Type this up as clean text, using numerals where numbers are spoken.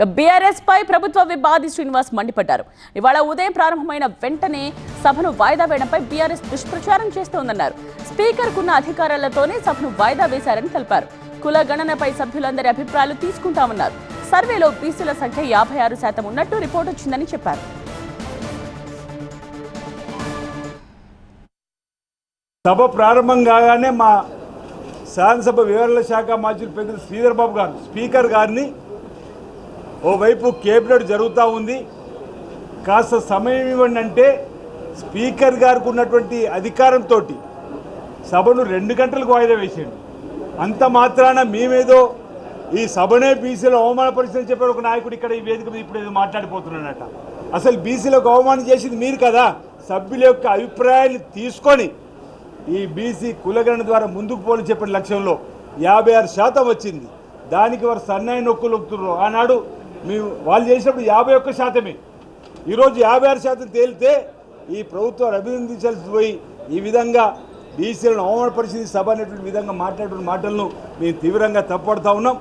BRS పై ప్రభుత్వ వివాది శ్రీనివాస్ మండిపడ్డారు. ఇవాళ ఉదయం ప్రారంభమైన వెంటనే సభను వాయిదా వేయడంపై బీఆర్ఎస్ దుష్ప్రచారం చేస్తోందన్నారు. స్పీకర్కున్న అధికారాలతోనే సభను వాయిదా వేశారని తెలిపారు. కుల గణనపై సభ్యులందరి అభిప్రాయాలు తీసుకుంటామన్నారు. సర్వేలో బీసీల సంఖ్య 56% ఉన్నట్టు రిపోర్ట్ వచ్చిందని చెప్పారు. సభ ప్రారంభం కాగానే మా శాసనసభ వివరాల శాఖ మంత్రి పెద్దలు శ్రీధర్ బాబు గారు స్పీకర్ గారిని ఓవైపు కేబినెట్ జరుగుతూ ఉంది, కాస్త సమయం ఇవ్వండి అంటే స్పీకర్ గారికి ఉన్నటువంటి అధికారంతో సభను 2 గంటలకు వాయిదా వేసాడు. అంత మాత్రాన మేమేదో ఈ సభనే బీసీలో అవమానపరిచిందని చెప్పాడు ఒక నాయకుడు ఇక్కడ ఈ వేదిక మీద ఇప్పుడు ఏదో మాట్లాడిపోతున్నాడట. అసలు బీసీలకు అవమానం చేసింది మీరు కదా. సభ్యుల యొక్క అభిప్రాయాన్ని తీసుకొని ఈ బీసీ కులగణన ద్వారా ముందుకు పోలని చెప్పిన లక్ష్యంలో 56% వచ్చింది. దానికి వారు సన్నాయి నొక్కులు నొక్కుతున్నారు. ఆనాడు మేము వాళ్ళు చేసినప్పుడు 51%. ఈరోజు 56% తేలితే ఈ ప్రభుత్వాన్ని అభినందించాల్సి పోయి ఈ విధంగా బీసీలను అవమానపరిచింది సభ అనేటువంటి విధంగా మాట్లాడుతున్న మాటలను మేము తీవ్రంగా తప్పుపడతా ఉన్నాం.